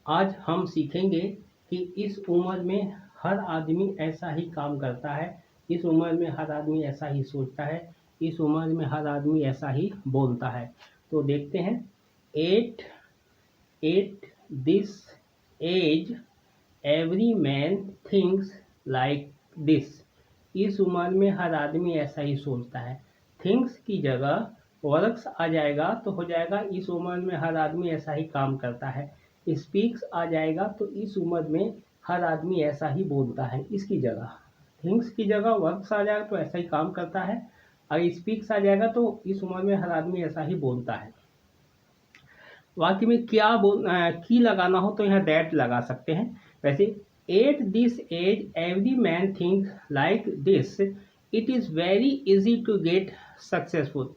आज हम सीखेंगे कि इस उम्र में हर आदमी ऐसा ही काम करता है, इस उम्र में हर आदमी ऐसा ही सोचता है, इस उम्र में हर आदमी ऐसा ही बोलता है। तो देखते हैं। At at this age every man thinks like this. इस उम्र में हर आदमी ऐसा ही सोचता है। थिंक्स की जगह वर्क्स आ जाएगा तो हो जाएगा इस उम्र में हर आदमी ऐसा ही काम करता है। स्पीक्स आ जाएगा तो इस उम्र में हर आदमी ऐसा ही बोलता है। इसकी जगह थिंग्स की जगह वर्क्स आ जाएगा तो ऐसा ही काम करता है। अगर स्पीक्स आ जाएगा तो इस उम्र में हर आदमी ऐसा ही बोलता है। वाक्य में क्या की लगाना हो तो यहाँ दैट लगा सकते हैं। वैसे at this age every man think like this, it is very easy to get successful.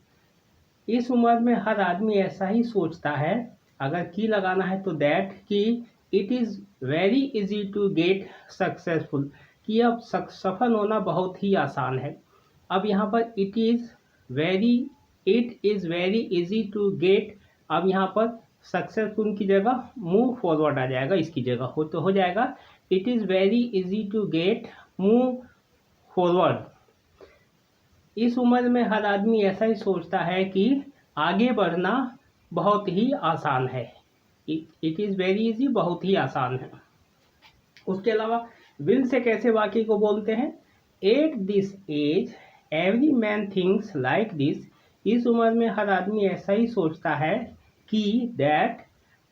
इस उम्र में हर आदमी ऐसा ही सोचता है। अगर की लगाना है तो दैट की it is very easy to get successful, कि अब सफल होना बहुत ही आसान है। अब यहाँ पर it is very easy to get, अब यहाँ पर सक्सेसफुल की जगह मूव फॉरवर्ड आ जाएगा। इसकी जगह हो जाएगा it is very easy to get move forward. इस उम्र में हर आदमी ऐसा ही सोचता है कि आगे बढ़ना बहुत ही आसान है। इट इज़ वेरी इजी, बहुत ही आसान है। उसके अलावा विल से कैसे वाक्य को बोलते हैं। At this age every man thinks like this. इस उम्र में हर आदमी ऐसा ही सोचता है कि that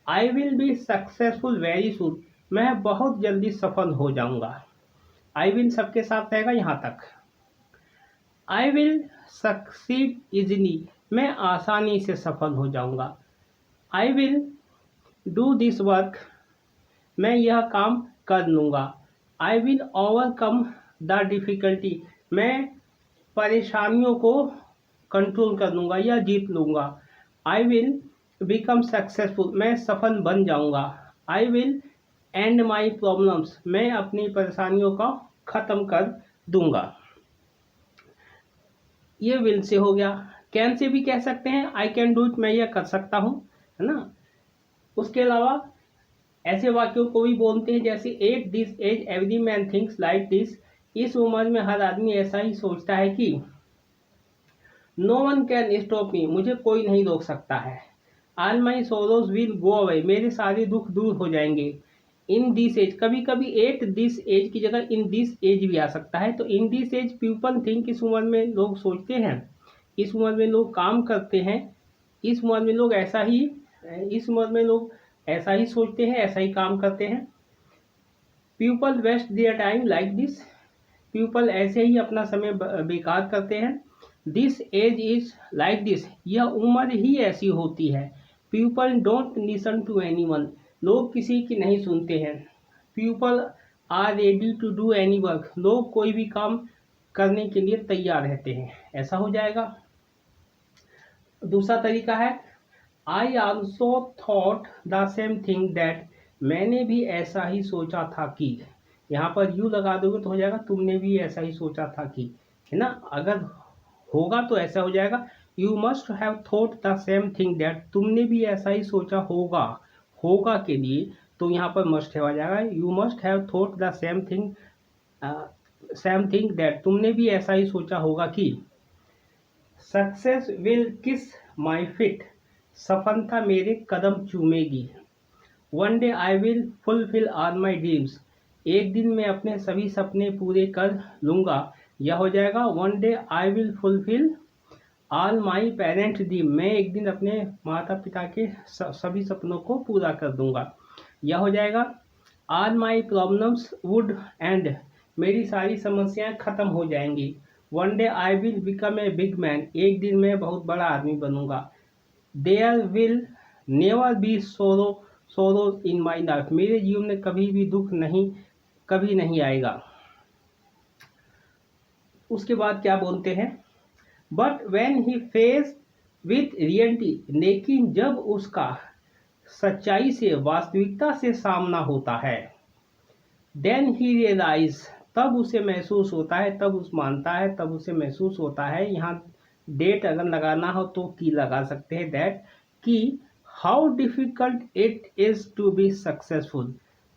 I will be successful very soon. मैं बहुत जल्दी सफल हो जाऊंगा। आई विल सबके साथ रहेगा यहाँ तक। आई विल सक्सीड इजली, मैं आसानी से सफल हो जाऊंगा। I will do this work, मैं यह काम कर लूँगा। I will overcome the difficulty, मैं परेशानियों को कंट्रोल कर लूँगा या जीत लूँगा। आई विल बिकम सक्सेसफुल, मैं सफल बन जाऊँगा। I will and my problems, मैं अपनी परेशानियों को ख़त्म कर दूँगा। ये विल से हो गया। कैन से भी कह सकते हैं, आई कैन डू इट, मैं यह कर सकता हूँ, है ना। उसके अलावा ऐसे वाक्यों को भी बोलते हैं जैसे at this age every man thinks like this. इस उम्र में हर आदमी ऐसा ही सोचता है कि no one can stop me, मुझे कोई नहीं रोक सकता है। All my sorrows will go away, मेरे सारे दुख दूर हो जाएंगे। इन दिस एज, कभी कभी एट दिस एज की जगह इन दिस एज भी आ सकता है। तो in this age people think, इस उम्र में लोग सोचते हैं, इस उम्र में लोग काम करते हैं, इस उम्र में लोग ऐसा ही सोचते हैं, ऐसा ही काम करते हैं। People waste their time like this, people ऐसे ही अपना समय बेकार करते हैं। This age is like this, यह उम्र ही ऐसी होती है। People don't listen to anyone, लोग किसी की नहीं सुनते हैं। People are ready to do any work, लोग कोई भी काम करने के लिए तैयार रहते हैं। ऐसा हो जाएगा। दूसरा तरीका है I also thought the same thing that, मैंने भी ऐसा ही सोचा था कि। यहाँ पर यू लगा दोगे तो हो जाएगा तुमने भी ऐसा ही सोचा था कि, है ना। अगर होगा तो ऐसा हो जाएगा you must have thought the same thing that, तुमने भी ऐसा ही सोचा होगा। होगा के लिए तो यहाँ पर मस्ट है आ जाएगा, you must have thought the same thing that, तुमने भी ऐसा ही सोचा होगा कि। सक्सेस विल किस माई फिट, सफलता मेरे कदम चूमेगी। One day I will fulfil all my dreams, एक दिन मैं अपने सभी सपने पूरे कर लूँगा। यह हो जाएगा one day I will fulfil all my parents dream, मैं एक दिन अपने माता पिता के सभी सपनों को पूरा कर दूँगा। यह हो जाएगा all my problems would and, मेरी सारी समस्याएं खत्म हो जाएंगी। One day I will become a big man, एक दिन मैं बहुत बड़ा आदमी बनूंगा। देयर विल नेवर बी सोरो इन माई लाइफ, मेरे जीवन में कभी भी दुख कभी नहीं आएगा। उसके बाद क्या बोलते हैं, but when he face with reality, लेकिन जब उसका सच्चाई से, वास्तविकता से सामना होता है, देन ही रियलाइज, तब उसे महसूस होता है, तब उस मानता है, तब उसे महसूस होता है। यहाँ डेट अगर लगाना हो तो की लगा सकते हैं दैट, कि how difficult it is to be successful,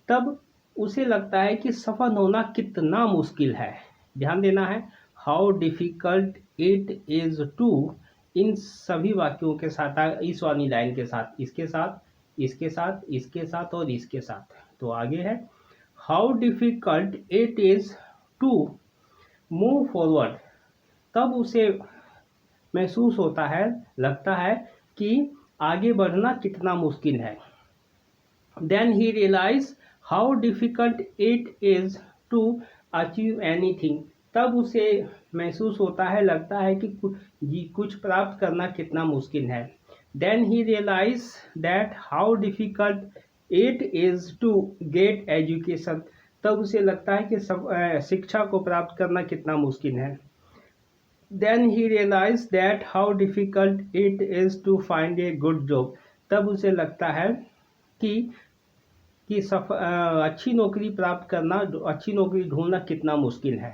तब उसे लगता है कि सफल होना कितना मुश्किल है। ध्यान देना है, how difficult it is to, इन सभी वाक्यों के साथ, इस वाली लाइन के साथ, इसके साथ, इसके साथ, इसके साथ और इसके साथ। तो आगे है, how difficult it is to move forward, तब उसे महसूस होता है, लगता है कि आगे बढ़ना कितना मुश्किल है। Then he realize how difficult it is to achieve anything, तब उसे महसूस होता है, लगता है कि कुछ प्राप्त करना कितना मुश्किल है। Then he realize that how difficult it is to get education, तब उसे लगता है कि शिक्षा को प्राप्त करना कितना मुश्किल है। Then he realize that how difficult it is to find a good job, तब उसे लगता है कि अच्छी नौकरी प्राप्त करना, अच्छी नौकरी ढूंढना कितना मुश्किल है।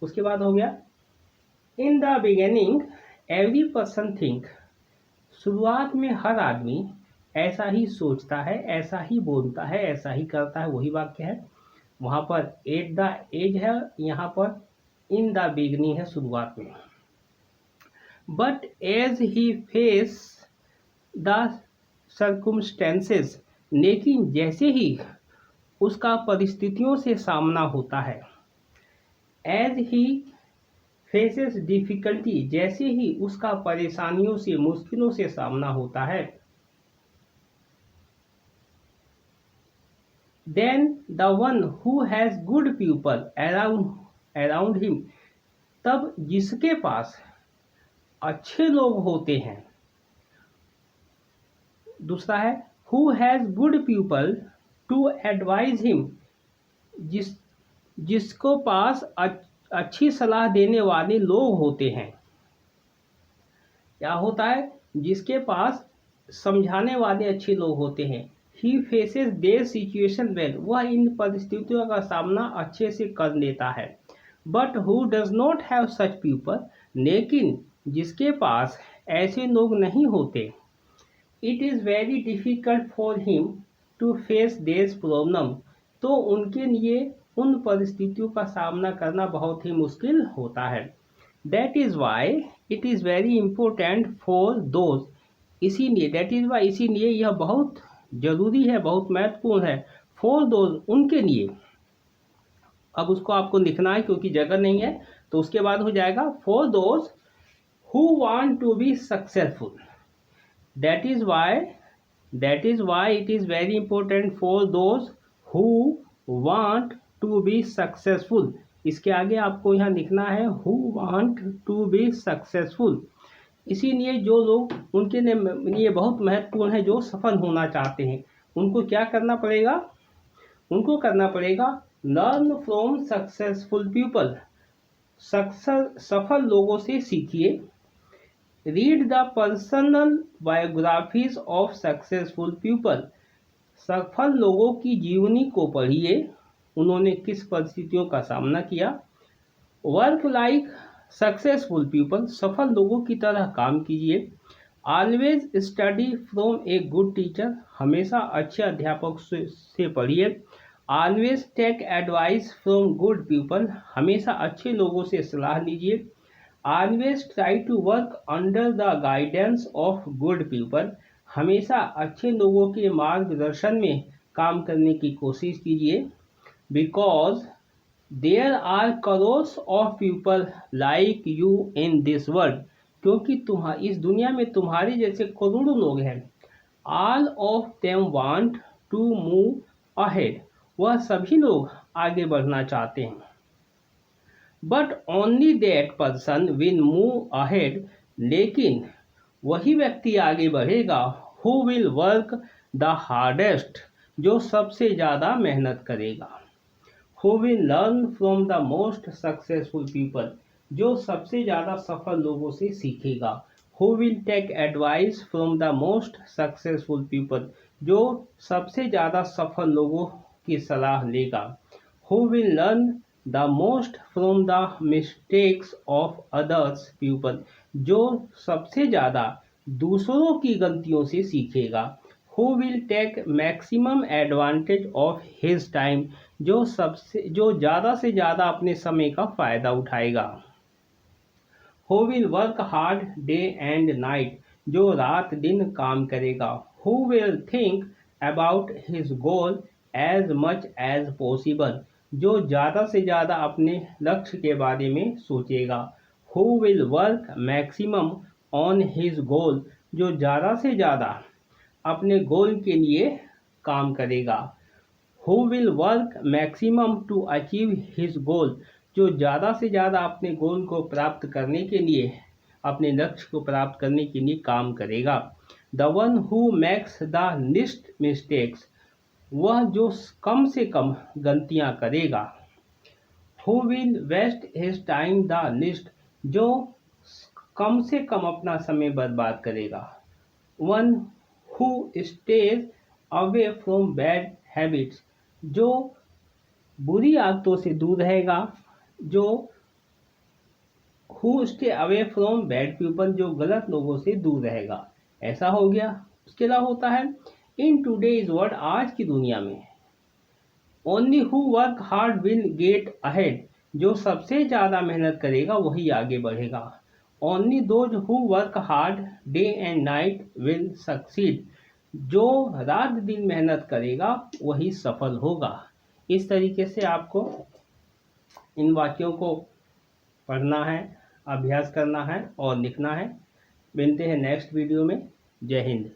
उसके बाद हो गया, in the beginning every person think, शुरुआत में हर आदमी ऐसा ही सोचता है, ऐसा ही बोलता है, ऐसा ही करता है, वही वाक्य है। वहाँ पर एट द एज है, यहाँ पर इन द बिगिनिंग है, शुरुआत में। But as he face the circumstances, लेकिन जैसे ही उसका परिस्थितियों से सामना होता है, एज ही फेसेस डिफिकल्टी, जैसे ही उसका परेशानियों से, मुश्किलों से सामना होता है, then the one who has good people around him, तब जिसके पास अच्छे लोग होते हैं, दूसरा है who has good people to advise him, जिसको पास अच्छी सलाह देने वाले लोग होते हैं। क्या होता है, जिसके पास समझाने वाले अच्छे लोग होते हैं। He faces there situation well, वह इन परिस्थितियों का सामना अच्छे से कर लेता है। But who does not have such people, लेकिन जिसके पास ऐसे लोग नहीं होते, it is very difficult for him to face this problem, तो उनके लिए उन परिस्थितियों का सामना करना बहुत ही मुश्किल होता है। That is why it is very important for those, इसीलिए दैट इज़ वाई, इसीलिए यह बहुत जरूरी है, बहुत महत्वपूर्ण है, फॉर दोज, उनके लिए। अब उसको आपको लिखना है क्योंकि जगह नहीं है, तो उसके बाद हो जाएगा for those who want to be successful. That is why it is very important for those who want to be successful। इसके आगे आपको यहाँ लिखना है who want to be successful। इसीलिए जो लोग, उनके लिए बहुत महत्वपूर्ण है, जो सफल होना चाहते हैं, उनको क्या करना पड़ेगा, उनको करना पड़ेगा लर्न फ्रॉम सक्सेसफुल पीपल, सफल लोगों से सीखिए। Read the personal biographies of successful people, सफल लोगों की जीवनी को पढ़िए, उन्होंने किस परिस्थितियों का सामना किया। वर्क लाइक सक्सेसफुल पीपल, सफल लोगों की तरह काम कीजिए। Always study from a good teacher, हमेशा अच्छे अध्यापक से पढ़िए। Always take advice from good people, हमेशा अच्छे लोगों से सलाह लीजिए। Always try to work under the guidance of good people, हमेशा अच्छे लोगों के मार्गदर्शन में काम करने की कोशिश कीजिए। Because there are crores of people like you in this world, क्योंकि इस दुनिया में तुम्हारे जैसे करोड़ों लोग हैं। All of them want to move ahead, वह सभी लोग आगे बढ़ना चाहते हैं। But only that person will move ahead, लेकिन वही व्यक्ति आगे बढ़ेगा who will work the hardest, जो सबसे ज़्यादा मेहनत करेगा। Who will learn from the most successful people, जो सबसे ज़्यादा सफल लोगों से सीखेगा। Who will take advice from the most successful people, जो सबसे ज़्यादा सफल लोगों की सलाह लेगा। Who will learn the most from the mistakes of others people, जो सबसे ज़्यादा दूसरों की गलतियों से सीखेगा। Who will take maximum advantage of his time, जो ज़्यादा से ज़्यादा अपने समय का फ़ायदा उठाएगा। Who will work hard day and night, जो रात दिन काम करेगा। Who will think about his goal as much as possible, जो ज़्यादा से ज़्यादा अपने लक्ष्य के बारे में सोचेगा। Who will work maximum on his goal, जो ज़्यादा से ज़्यादा अपने गोल के लिए काम करेगा। Who will work maximum to achieve his goal, जो ज़्यादा से ज़्यादा अपने गोल को प्राप्त करने के लिए, अपने लक्ष्य को प्राप्त करने के लिए काम करेगा। The one who makes the least mistakes, वह जो कम से कम गलतियां करेगा। Who will waste his time the least, जो कम से कम अपना समय बर्बाद करेगा। One who stays away from bad habits, जो बुरी आदतों से दूर रहेगा। जो who stay away from bad people, जो गलत लोगों से दूर रहेगा। ऐसा हो गया। उसके अलावा होता है इन टूडेज वर्ल्ड, आज की दुनिया में only who work hard will get ahead, जो सबसे ज़्यादा मेहनत करेगा वही आगे बढ़ेगा। Only those who work hard day and night will succeed, जो रात दिन मेहनत करेगा वही सफल होगा। इस तरीके से आपको इन वाक्यों को पढ़ना है, अभ्यास करना है और लिखना है। मिलते हैं नेक्स्ट वीडियो में। जय हिंद।